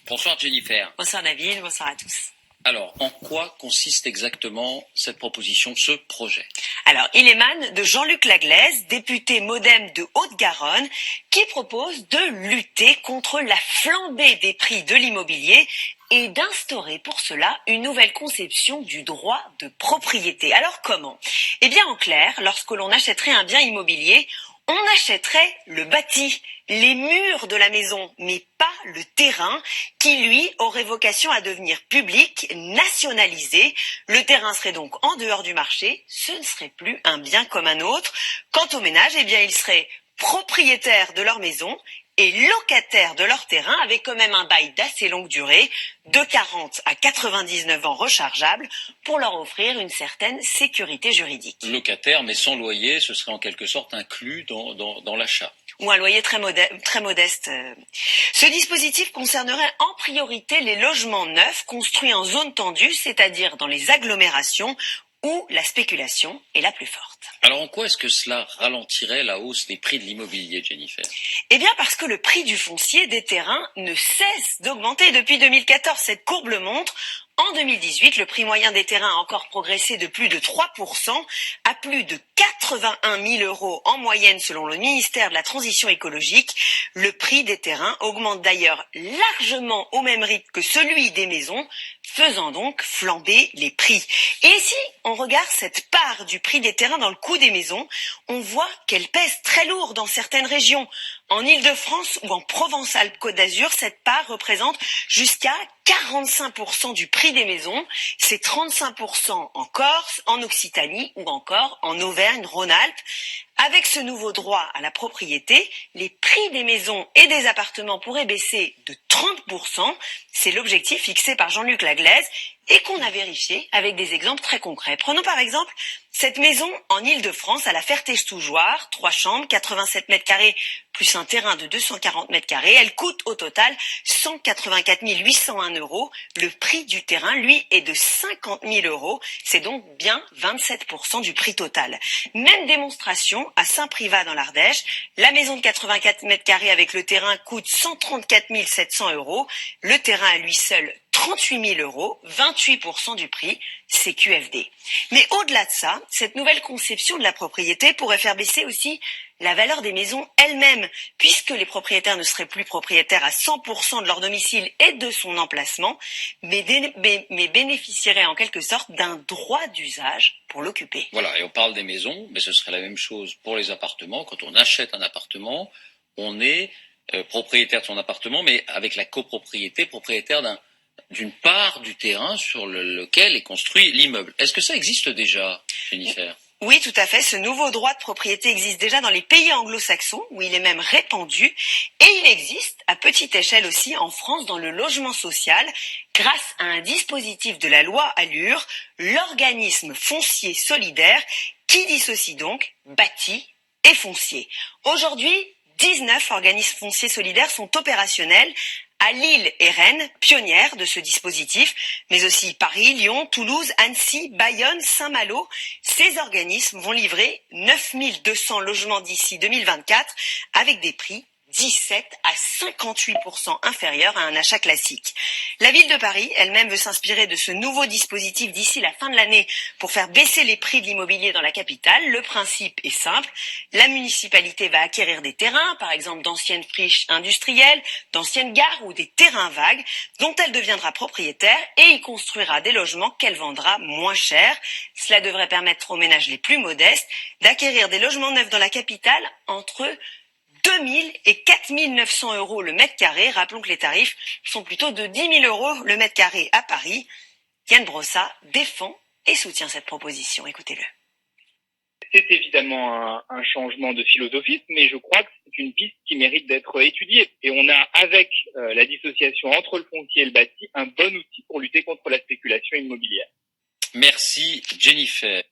Bonsoir Jennifer. Bonsoir David, bonsoir à tous. Alors, en quoi consiste exactement cette proposition, ce projet? Alors, il émane de Jean-Luc Laglaise, député MoDem de Haute-Garonne, qui propose de lutter contre la flambée des prix de l'immobilier et d'instaurer pour cela une nouvelle conception du droit de propriété. Alors comment? Eh bien en clair, lorsque l'on achèterait un bien immobilier, on achèterait le bâti, les murs de la maison, mais pas le terrain, qui lui aurait vocation à devenir public, nationalisé. Le terrain serait donc en dehors du marché, ce ne serait plus un bien comme un autre. Quant aux ménages, eh bien ils seraient propriétaires de leur maison et locataires de leur terrain, avec quand même un bail d'assez longue durée, de 40 à 99 ans rechargeable, pour leur offrir une certaine sécurité juridique. Locataire, mais sans loyer, ce serait en quelque sorte inclus dans l'achat. Ou un loyer très modeste. Ce dispositif concernerait en priorité les logements neufs construits en zone tendue, c'est-à-dire dans les agglomérations où la spéculation est la plus forte. Alors en quoi est-ce que cela ralentirait la hausse des prix de l'immobilier, Jennifer? Eh bien parce que le prix du foncier des terrains ne cesse d'augmenter depuis 2014. Cette courbe le montre. En 2018, le prix moyen des terrains a encore progressé de plus de 3% à plus de 81 000 euros en moyenne selon le ministère de la Transition écologique. Le prix des terrains augmente d'ailleurs largement au même rythme que celui des maisons, faisant donc flamber les prix. Et si on regarde cette part du prix des terrains dans le coût des maisons, on voit qu'elle pèse très lourd dans certaines régions. En Île-de-France ou en Provence-Alpes-Côte d'Azur, cette part représente jusqu'à 45% du prix des maisons. C'est 35% en Corse, en Occitanie ou encore en Auvergne-Rhône-Alpes. Avec ce nouveau droit à la propriété, les prix des maisons et des appartements pourraient baisser de 30%. C'est l'objectif fixé par Jean-Luc Laglaise et qu'on a vérifié avec des exemples très concrets. Prenons par exemple cette maison en Île-de-France à la Ferté-Stoujoire, 3 chambres, 87 mètres carrés plus un terrain de 240 mètres carrés. Elle coûte au total 184 801 euros. Le prix du terrain, lui, est de 50 000 euros. C'est donc bien 27% du prix total. Même démonstration à Saint-Privat dans l'Ardèche. La maison de 84 mètres carrés avec le terrain coûte 134 700 euros. Le terrain à lui seul 38 000 euros, 28% du prix, c'est QFD. Mais au-delà de ça, cette nouvelle conception de la propriété pourrait faire baisser aussi la valeur des maisons elles-mêmes, puisque les propriétaires ne seraient plus propriétaires à 100% de leur domicile et de son emplacement, mais bénéficieraient en quelque sorte d'un droit d'usage pour l'occuper. Voilà, et on parle des maisons, mais ce serait la même chose pour les appartements. Quand on achète un appartement, on est propriétaire de son appartement, mais avec la copropriété, propriétaire d'une part du terrain sur lequel est construit l'immeuble. Est-ce que ça existe déjà, Jennifer? Oui, tout à fait. Ce nouveau droit de propriété existe déjà dans les pays anglo-saxons, où il est même répandu, et il existe à petite échelle aussi en France dans le logement social, grâce à un dispositif de la loi Allure, l'organisme foncier solidaire, qui dissocie donc bâti et foncier. Aujourd'hui, 19 organismes fonciers solidaires sont opérationnels à Lille et Rennes, pionnières de ce dispositif, mais aussi Paris, Lyon, Toulouse, Annecy, Bayonne, Saint-Malo. Ces organismes vont livrer 9 200 logements d'ici 2024 avec des prix 17 à 58% inférieurs à un achat classique. La ville de Paris elle-même veut s'inspirer de ce nouveau dispositif d'ici la fin de l'année pour faire baisser les prix de l'immobilier dans la capitale. Le principe est simple. La municipalité va acquérir des terrains, par exemple d'anciennes friches industrielles, d'anciennes gares ou des terrains vagues dont elle deviendra propriétaire et y construira des logements qu'elle vendra moins cher. Cela devrait permettre aux ménages les plus modestes d'acquérir des logements neufs dans la capitale entre 2 000 et 4 900 euros le mètre carré. Rappelons que les tarifs sont plutôt de 10 000 euros le mètre carré à Paris. Yann Brossa défend et soutient cette proposition. Écoutez-le. C'est évidemment un changement de philosophie, mais je crois que c'est une piste qui mérite d'être étudiée. Et on a, avec la dissociation entre le foncier et le bâti, un bon outil pour lutter contre la spéculation immobilière. Merci, Jennifer.